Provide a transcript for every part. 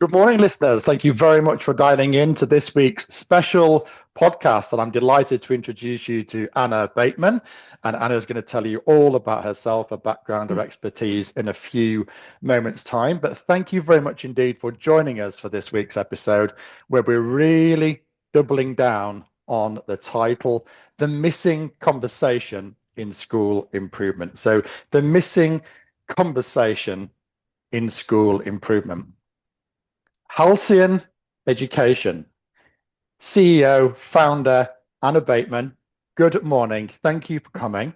Good morning, listeners. Thank you very much for dialing in to this week's special podcast. And I'm delighted to introduce you to Anna Bateman. And Anna is going to tell you all about herself, her background, her expertise in a few moments' time. But thank you very much indeed for joining us for this week's episode, where we're really doubling down on the title, The Missing Conversation in School Improvement. So, the missing conversation in school improvement. Halcyon Education, CEO, founder, Anna Bateman. Good morning. Thank you for coming.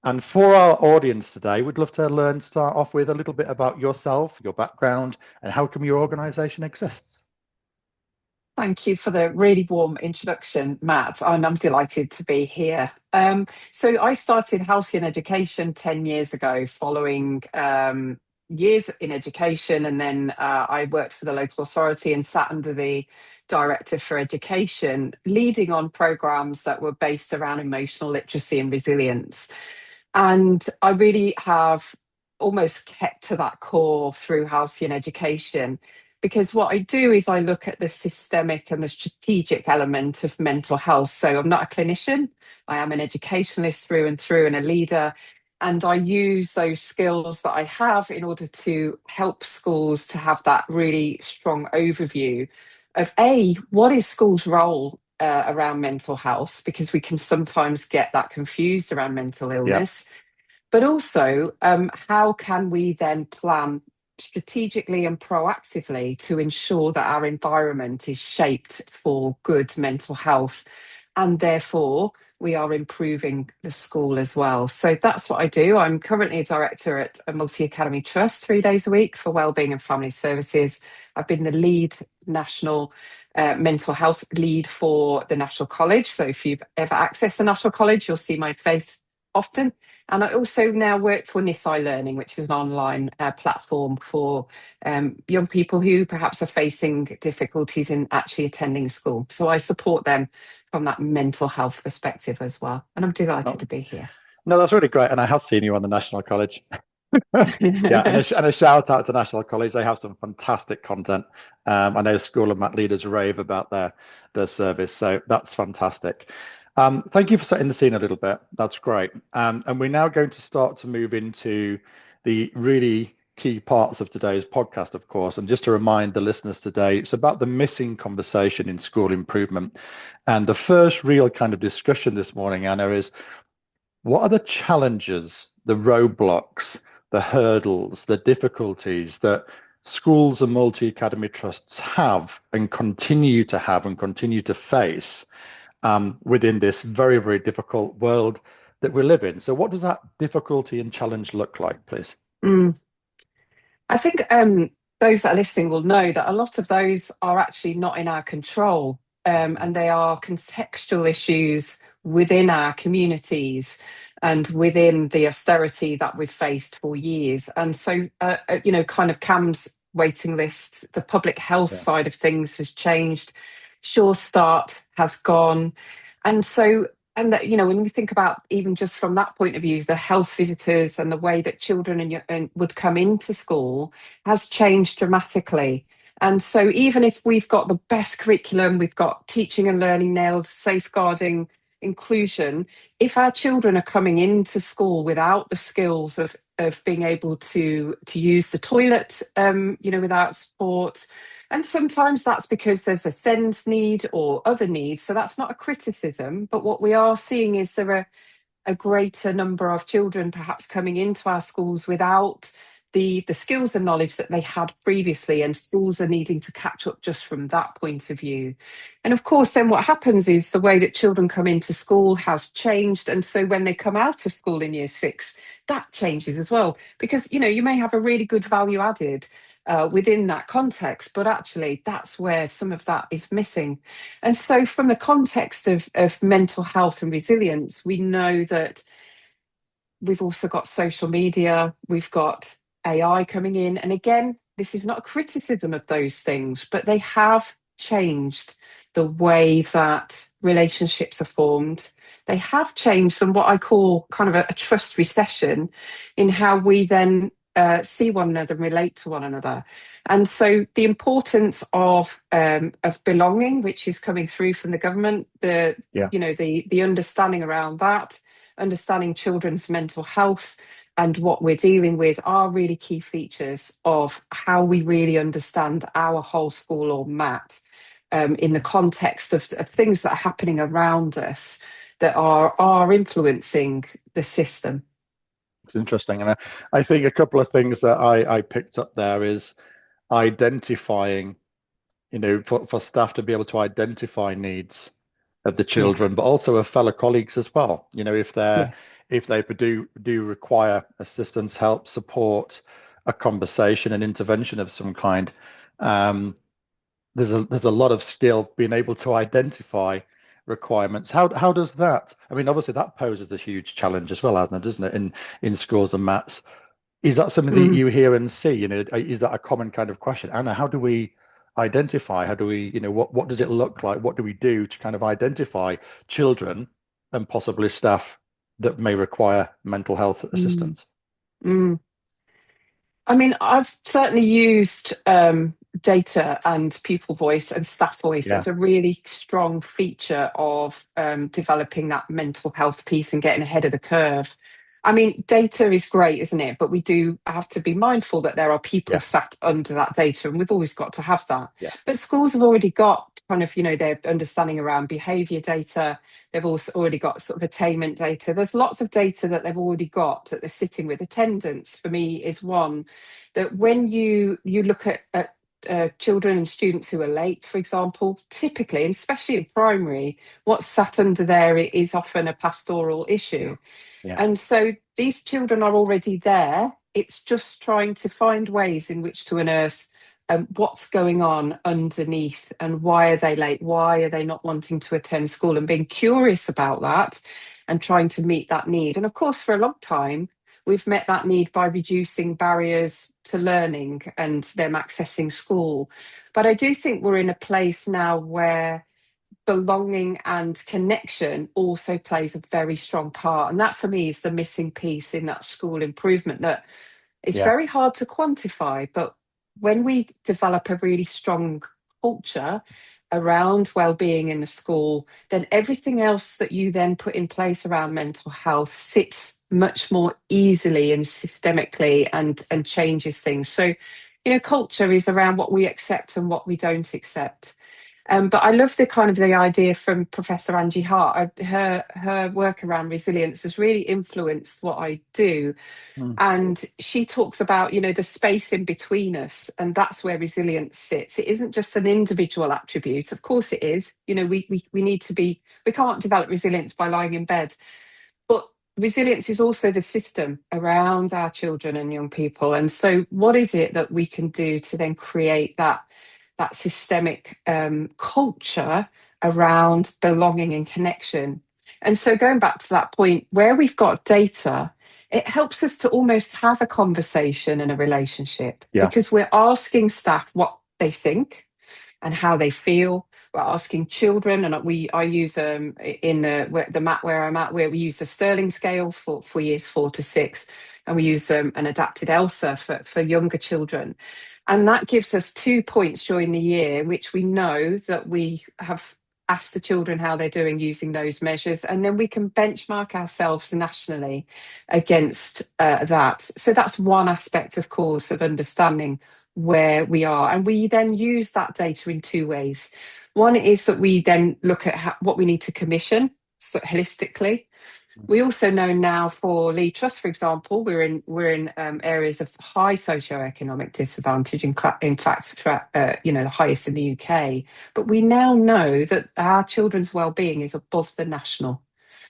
And for our audience today, we'd love to start off with a little bit about yourself, your background, and how come your organization exists. Thank you for the really warm introduction, Matt, and I'm delighted to be here. So I started Halcyon Education 10 years ago following years in education, and then I worked for the local authority and sat under the Director for Education, leading on programmes that were based around emotional literacy and resilience. And I really have almost kept to that core through Halcyon Education, because what I do is I look at the systemic and the strategic element of mental health. So I'm not a clinician, I am an educationalist through and through and a leader. And I use those skills that I have in order to help schools to have that really strong overview of what is schools' role around mental health, because we can sometimes get that confused around mental illness. But also, how can we then plan strategically and proactively to ensure that our environment is shaped for good mental health, and therefore we are improving the school as well. So that's what I do. I'm currently a director at a multi-academy trust 3 days a week for wellbeing and family services. I've been the lead national mental health lead for the National College. So if you've ever accessed the National College, you'll see my face often. And I also now work for NISI Learning, which is an online platform for young people who perhaps are facing difficulties in actually attending school. So I support them from that mental health perspective as well. And I'm delighted to be here. No, that's really great. And I have seen you on the National College. Yeah, and a shout out to National College. They have some fantastic content. I know School of Math leaders rave about their service, so that's fantastic. Thank you for setting the scene a little bit. That's great. And we're now going to start to move into the really key parts of today's podcast, of course. And just to remind the listeners today, it's about the missing conversation in school improvement. And the first real kind of discussion this morning, Anna, is what are the challenges, the roadblocks, the hurdles, the difficulties that schools and multi-academy trusts have and continue to face within this very, very difficult world that we live in? So what does that difficulty and challenge look like, please? I think those that are listening will know that a lot of those are actually not in our control, and they are contextual issues within our communities and within the austerity that we've faced for years. And so, kind of CAMS waiting lists, the public health side of things has changed. Sure Start has gone. And so, and that, when we think about even just from that point of view, the health visitors and the way that children would come into school has changed dramatically. And so even if we've got the best curriculum, we've got teaching and learning nailed, safeguarding, inclusion, if our children are coming into school without the skills of being able to use the toilet, without support, and sometimes that's because there's a SEND need or other needs. So that's not a criticism, but what we are seeing is there are a greater number of children perhaps coming into our schools without the skills and knowledge that they had previously, and schools are needing to catch up just from that point of view. And of course, then what happens is the way that children come into school has changed. And so when they come out of school in year 6, that changes as well. Because, you may have a really good value added within that context, but actually that's where some of that is missing. And so from the context of mental health and resilience, we know that we've also got social media, we've got AI coming in. And again, this is not a criticism of those things, but they have changed the way that relationships are formed. They have changed from what I call kind of a trust recession in how we then see one another and relate to one another. And so the importance of belonging, which is coming through from the government, Yeah, the understanding around that, understanding children's mental health and what we're dealing with are really key features of how we really understand our whole school or MAT in the context of things that are happening around us that are influencing the system. it's interesting. And I think a couple of things that I picked up there is identifying, for staff to be able to identify needs of the Yes. children, but also of fellow colleagues as well. Yeah. If they do require assistance, help, support, a conversation, an intervention of some kind, um, there's a lot of skill being able to identify requirements. How does that? I mean, obviously that poses a huge challenge as well, Adna, doesn't it? In schools and maths, is that something that Mm, you hear and see? Is that a common kind of question? Anna, how do we identify? How do we, what does it look like? What do we do to kind of identify children and possibly staff that may require mental health mm, assistance? mm. I mean, I've certainly used data and pupil voice and staff voice Yeah, as a really strong feature of developing that mental health piece and getting ahead of the curve. I mean, data is great, isn't it? But we do have to be mindful that there are people yeah, sat under that data, and we've always got to have that. yeah, But schools have already got kind of, their understanding around behaviour data. They've also already got sort of attainment data. There's lots of data that they've already got that they're sitting with. Attendance, for me, is one that when you look at children and students who are late, for example, typically, and especially in primary, what's sat under there is often a pastoral yeah, issue. yeah, And so these children are already there. It's just trying to find ways in which to unearth what's going on underneath and why are they late? Why are they not wanting to attend school? And being curious about that and trying to meet that need. And of course, for a long time, we've met that need by reducing barriers to learning and them accessing school. But I do think we're in a place now where belonging and connection also plays a very strong part. And that for me is the missing piece in that school improvement that is yeah, very hard to quantify. But when we develop a really strong culture around well-being in the school, then everything else that you then put in place around mental health sits much more easily and systemically and changes things. So, culture is around what we accept and what we don't accept. But I love the idea from Professor Angie Hart. Her work around resilience has really influenced what I do. mm, And she talks about, the space in between us, and that's where resilience sits. It isn't just an individual attribute. Of course it is. We need to be, we can't develop resilience by lying in bed. But resilience is also the system around our children and young people. And so what is it that we can do to then create that systemic culture around belonging and connection? And so going back to that point, where we've got data, it helps us to almost have a conversation and a relationship yeah, because we're asking staff what they think and how they feel. We're asking children, and I use in the mat where I'm at, where we use the Sterling scale for years 4 to 6, and we use an adapted ELSA for younger children. And that gives us 2 points during the year, which we know that we have asked the children how they're doing using those measures. And then we can benchmark ourselves nationally against that. So that's one aspect, of course, of understanding where we are. And we then use that data in 2 ways. One is that we then look at what we need to commission holistically. We also know now for Lee Trust, for example, we're in areas of high socioeconomic disadvantage, in fact, the highest in the UK. But we now know that our children's well-being is above the national,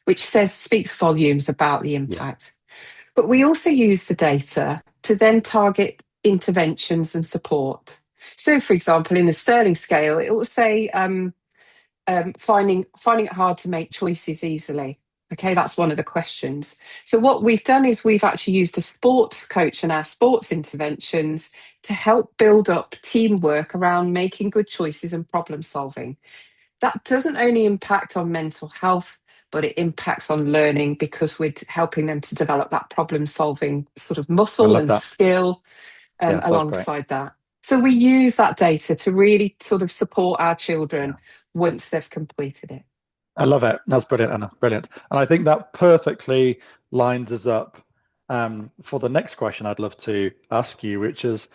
which speaks volumes about the yeah, impact. But we also use the data to then target interventions and support. So, for example, in the Sterling scale, it will say finding it hard to make choices easily. Okay, that's one of the questions. So what we've done is we've actually used a sports coach and our sports interventions to help build up teamwork around making good choices and problem solving. That doesn't only impact on mental health, but it impacts on learning because we're helping them to develop that problem solving sort of I muscle love and that. skill Yeah, that's great. alongside that. So we use that data to really sort of support our children Yeah. once they've completed it. I love it. That's brilliant, Anna. Brilliant. And I think that perfectly lines us up for the next question I'd love to ask you, which is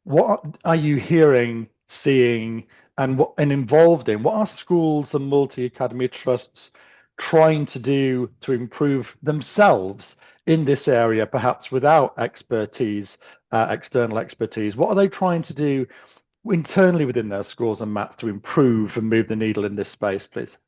what are you hearing, seeing, and involved in? What are schools and multi-academy trusts trying to do to improve themselves in this area, perhaps without expertise, external expertise? What are they trying to do internally within their schools and mats to improve and move the needle in this space, please?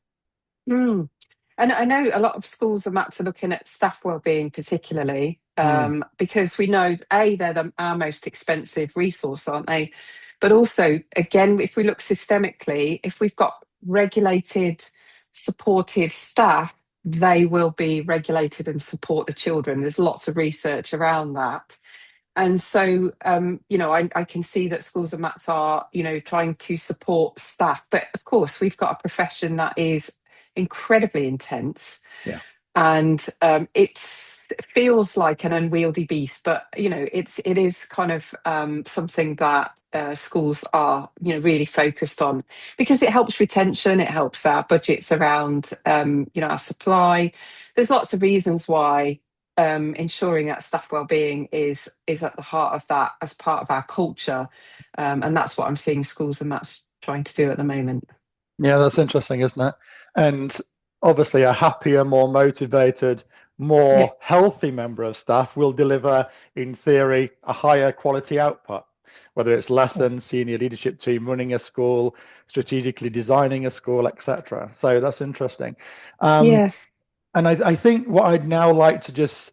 Mm. And I know a lot of schools are mapped to looking at staff wellbeing particularly, Mm, because we know they're our most expensive resource, aren't they? But also, again, if we look systemically, if we've got regulated, supported staff, they will be regulated and support the children. There's lots of research around that. And so, I can see that schools and mats are, trying to support staff. But of course, we've got a profession that is incredibly intense, yeah. and it feels like an unwieldy beast. But it is kind of something that schools are, really focused on because it helps retention, it helps our budgets around, our supply. There's lots of reasons why ensuring that staff well-being is at the heart of that as part of our culture, and that's what I'm seeing schools and that's trying to do at the moment. Yeah, that's interesting, isn't it? And obviously, a happier, more motivated, Yeah, more healthy member of staff will deliver, in theory, a higher quality output, whether it's lessons, senior leadership team running a school, strategically designing a school, etc. So that's interesting. Um, yeah. and I think what I'd now like to just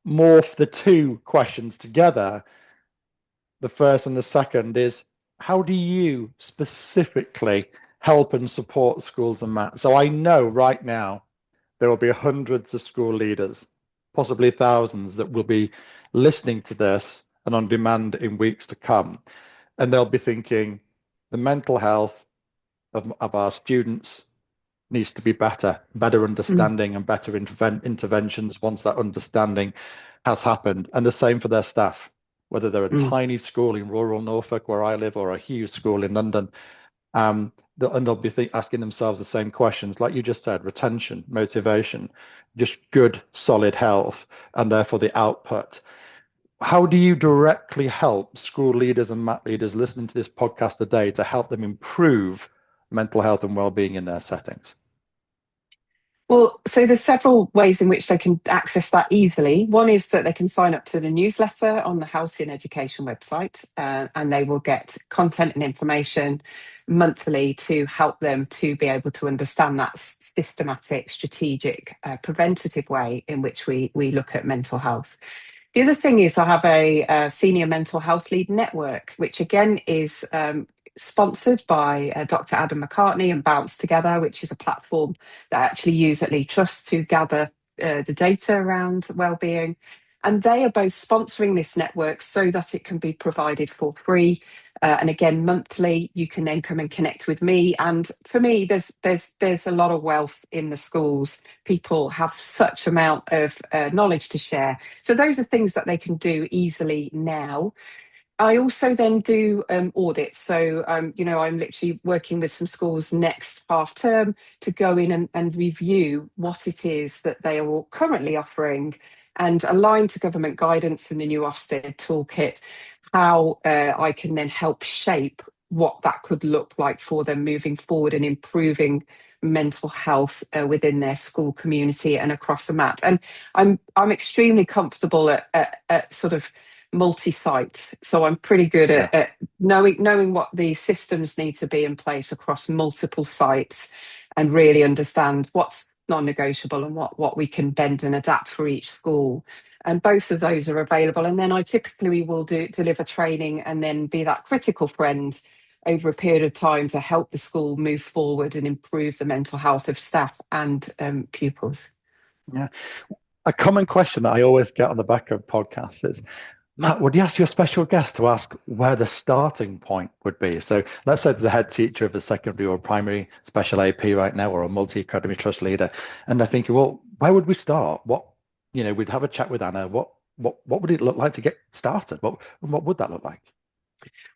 morph the two questions together, the first and the second, is how do you specifically help and support schools and Matt? So I know right now there will be hundreds of school leaders, possibly thousands, that will be listening to this and on demand in weeks to come. And they'll be thinking the mental health of our students needs to be better Mm, understanding and better interventions once that understanding has happened. And the same for their staff, whether they're a mm, tiny school in rural Norfolk where I live or a huge school in London. They'll be asking themselves the same questions, like you just said: retention, motivation, just good, solid health, and therefore the output. How do you directly help school leaders and MAT leaders listening to this podcast today to help them improve mental health and well-being in their settings? Well, so there's several ways in which they can access that easily. One is that they can sign up to the newsletter on the Halcyon Education website, and they will get content and information monthly to help them to be able to understand that systematic, strategic, preventative way in which we look at mental health. The other thing is I have a senior mental health lead network, which again is sponsored by Dr. Adam McCartney and Bounce Together, which is a platform that I actually use at Lee Trust to gather the data around wellbeing. And they are both sponsoring this network so that it can be provided for free. And again, monthly, you can then come and connect with me. And for me, there's a lot of wealth in the schools. People have such amount of knowledge to share. So those are things that they can do easily now. I also then do audits. So, I'm literally working with some schools next half term to go in and review what it is that they are all currently offering and align to government guidance in the new Ofsted toolkit, how I can then help shape what that could look like for them moving forward and improving mental health within their school community and across the mat. And I'm extremely comfortable at sort of multi-site, so I'm pretty good Yeah. at knowing what the systems need to be in place across multiple sites and really understand what's non-negotiable and what we can bend and adapt for each school. And both of those are available, and then I typically will deliver training and then be that critical friend over a period of time to help the school move forward and improve the mental health of staff and pupils. Yeah. A common question that I always get on the back of podcasts is, Matt, would you ask your special guest to ask where the starting point would be? So let's say there's a head teacher of a secondary or primary special AP right now, or a multi-academy trust leader, and they're thinking, well, where would we start? We'd have a chat with Anna. What would it look like to get started? What would that look like?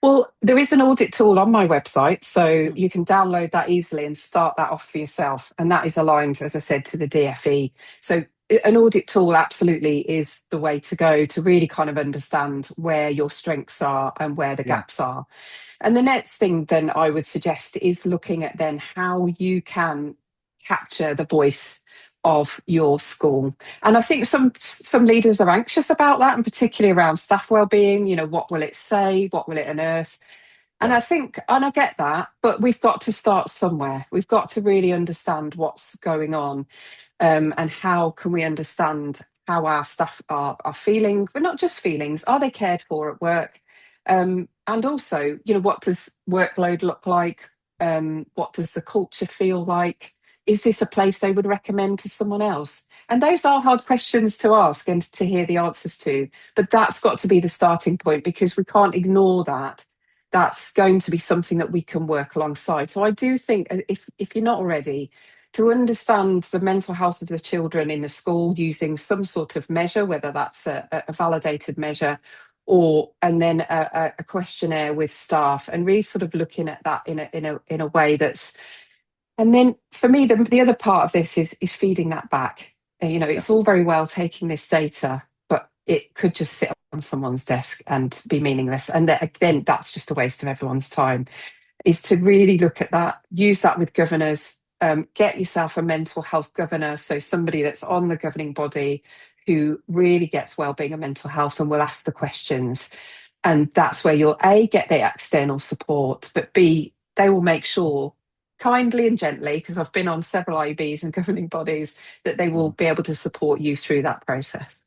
Well, there is an audit tool on my website, so Mm, you can download that easily and start that off for yourself. And that is aligned, as I said, to the DFE. So an audit tool absolutely is the way to go to really kind of understand where your strengths are and where the yeah, gaps are. And the next thing then I would suggest is looking at then how you can capture the voice of your school. And I think some leaders are anxious about that, and particularly around staff wellbeing. What will it say? What will it unearth? And yeah, I think, and I get that, but we've got to start somewhere. We've got to really understand what's going on, and how can we understand how our staff are feeling, but not just feelings. Are they cared for at work? And also, what does workload look like? What does the culture feel like? Is this a place they would recommend to someone else? And those are hard questions to ask and to hear the answers to. But that's got to be the starting point, because we can't ignore that. That's going to be something that we can work alongside. So I do think, if you're not already, to understand the mental health of the children in the school using some sort of measure, whether that's a validated measure, or and then a questionnaire with staff, and really sort of looking at that in a way that's. And then for me, the other part of this is feeding that back. yeah, It's all very well taking this data, but it could just sit on someone's desk and be meaningless, and then that's just a waste of everyone's time. Is to really look at that, use that with governors, get yourself a mental health governor, so somebody that's on the governing body who really gets wellbeing and mental health and will ask the questions. And that's where you'll A, get the external support, but B, they will make sure kindly and gently, because I've been on several IBs and governing bodies, that they will mm, be able to support you through that process.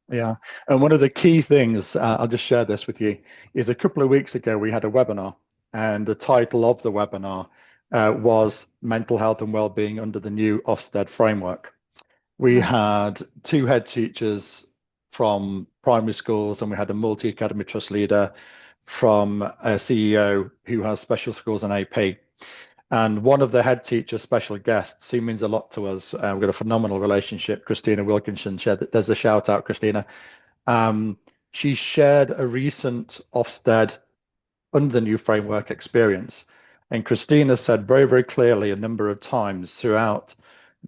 yeah. And one of the key things, I'll just share this with you, is a couple of weeks ago we had a webinar, and the title of the webinar was Mental Health and Wellbeing under the new Ofsted framework. We Right. had two head teachers from primary schools, and we had a multi-academy trust leader from a CEO who has special schools and AP. And one of the head teacher's special guests, who means a lot to us, we've got a phenomenal relationship, Christina Wilkinson. There's a shout out, Christina. Um, she shared a recent Ofsted under the new framework experience. And Christina said very, very clearly a number of times throughout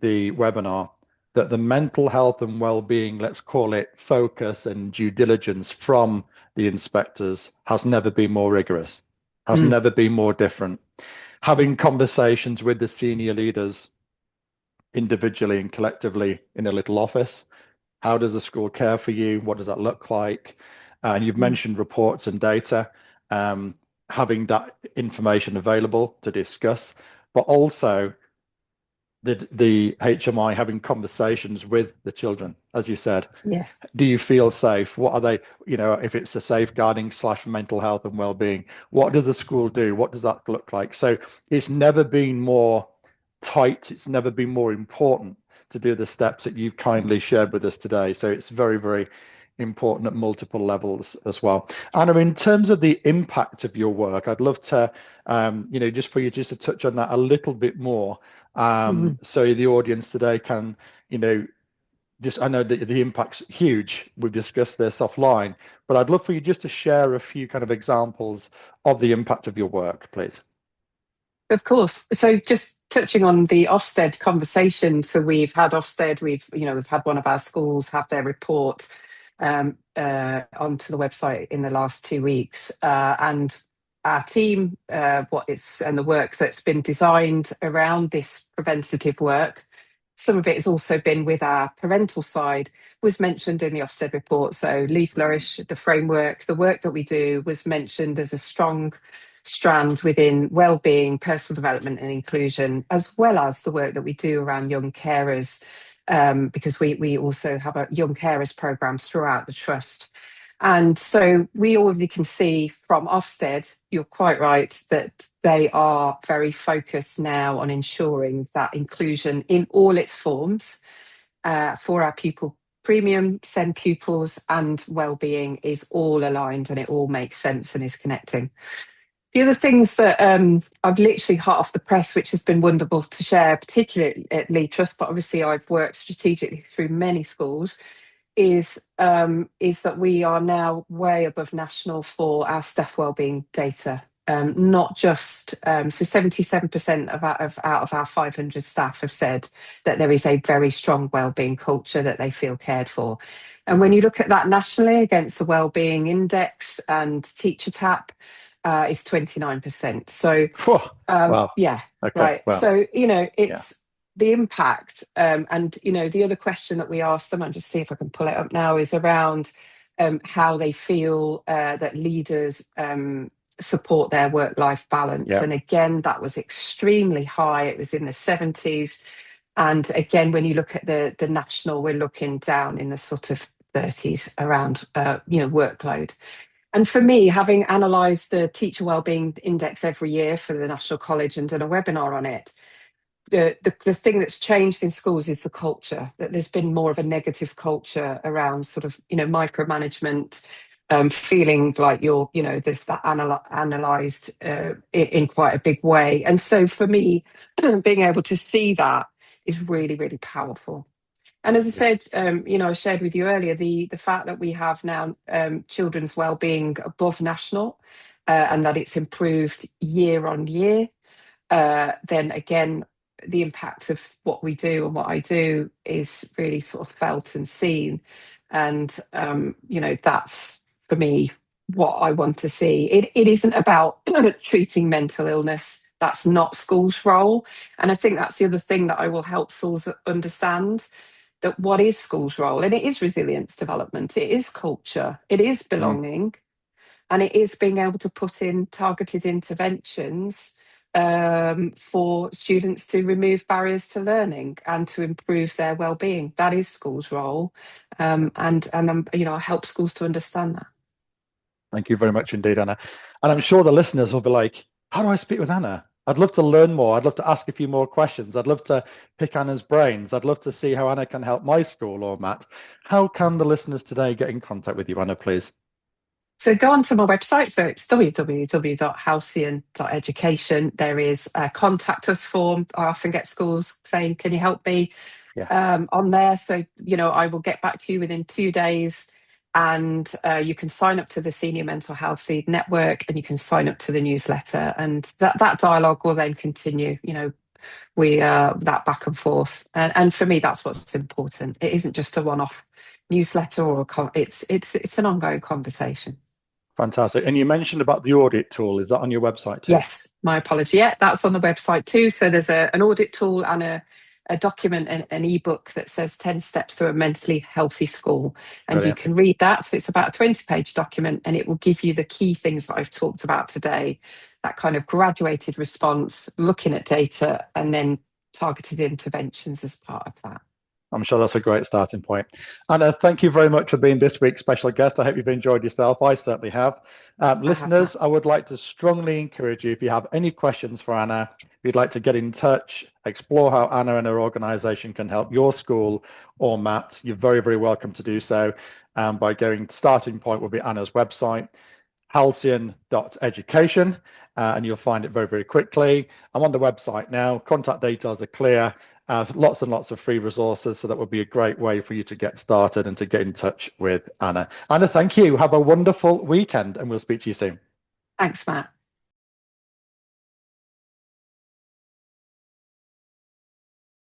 the webinar that the mental health and well-being, let's call it focus and due diligence from the inspectors, has never been more rigorous, has Mm, never been more different. yeah. Having conversations with the senior leaders individually and collectively in a little office. How does the school care for you? What does that look like? And you've Mm, mentioned reports and data, um, having that information available to discuss, but also the HMI having conversations with the children, as you said. yes. Do you feel safe? What are they, if it's a safeguarding slash mental health and well-being, what does the school do? What does that look like? So it's never been more tight. It's never been more important to do the steps that you've kindly shared with us today. So it's very, very important at multiple levels as well. Anna, in terms of the impact of your work, I'd love to, just for you just to touch on that a little bit more, Mhm. so the audience today can, you know, just I know that the impact's huge. We've discussed this offline, but I'd love for you just to share a few kind of examples of the impact of your work, please. Of course. So just touching on the Ofsted conversation. So we've had Ofsted, we've had one of our schools have their report onto the website in the last 2 weeks. And our team, and the work that's been designed around this preventative work. Some of it has also been with our parental side, was mentioned in the Ofsted report. So Leave Flourish, the framework, the work that we do was mentioned as a strong strand within well-being, personal development and inclusion, as well as the work that we do around young carers, because we also have a young carers program throughout the trust. And so we already can see from Ofsted, you're quite right, that they are very focused now on ensuring that inclusion in all its forms for our premium, SEND pupils, and well-being is all aligned, and it all makes sense and is connecting. The other things that I've literally hot off the press, which has been wonderful to share, particularly at Lee Trust, but obviously I've worked strategically through many schools, is that we are now way above national for our staff wellbeing data. Not just so 77% out of our 500 staff have said that there is a very strong wellbeing culture, that they feel cared for. And when you look at that nationally against the wellbeing index and teacher tap, is 29%. So Phew. Wow. yeah, Okay. right. Well, So, yeah. it's the impact. And, the other question that we asked them, I'll just see if I can pull it up now, is around how they feel that leaders support their work-life balance. Yeah. And again, that was extremely high. It was in the 70s. And again, when you look at the national, we're looking down in the sort of 30s around, workload. And for me, having analysed the Teacher Wellbeing Index every year for the National College and done a webinar on it, the thing that's changed in schools is the culture. That there's been more of a negative culture around sort of micromanagement, feeling like there's that analysed in quite a big way. And so for me, being able to see that is really, really powerful. And as I Yeah. said, I shared with you earlier the fact that we have now children's wellbeing above national, and that it's improved year on year. Then again, the impact of what we do and what I do is really sort of felt and seen. And that's for me what I want to see. It isn't about treating mental illness. That's not school's role. And I think that's the other thing that I will help schools understand, that what is school's role, and it is resilience development, it is culture, it is Mm. belonging, and it is being able to put in targeted interventions for students to remove barriers to learning and to improve their well-being. That is school's role, and I help schools to understand that. Thank you very much indeed, Anna. And I'm sure the listeners will be like, how do I speak with Anna? I'd love to learn more. I'd love to ask a few more questions. I'd love to pick Anna's brains. I'd love to see how Anna can help my school or Matt. How can the listeners today get in contact with you, Anna, please? So go onto my website. So it's www.halcyon.education. There is a contact us form. I often get schools saying, can you help me, Yeah. on there? So, I will get back to you within 2 days. And you can sign up to the Senior Mental Health Lead Network, and you can sign up to the newsletter. And that dialogue will then continue. We that back and forth. And for me, that's what's important. It isn't just a one-off newsletter or it's an ongoing conversation. Fantastic. And you mentioned about the audit tool. Is that on your website too? Yes, my apology. Yeah, that's on the website too. So there's an audit tool and a document, an ebook that says 10 steps to a mentally healthy school. And you Brilliant. can read that. So it's about a 20-page document, and it will give you the key things that I've talked about today, that kind of graduated response, looking at data, and then targeted interventions as part of that. I'm sure that's a great starting point. Anna, thank you very much for being this week's special guest. I hope you've enjoyed yourself. I certainly have. I have, Matt. Listeners, I would like to strongly encourage you, if you have any questions for Anna, if you'd like to get in touch, explore how Anna and her organization can help your school or Matt, you're very, very welcome to do so by going. Starting point will be Anna's website, halcyon.education, and you'll find it very, very quickly. I'm on the website now. Contact details are clear. Lots and lots of free resources, so that would be a great way for you to get started and to get in touch with Anna. Anna, thank you. Have a wonderful weekend, and we'll speak to you soon. Thanks, Matt.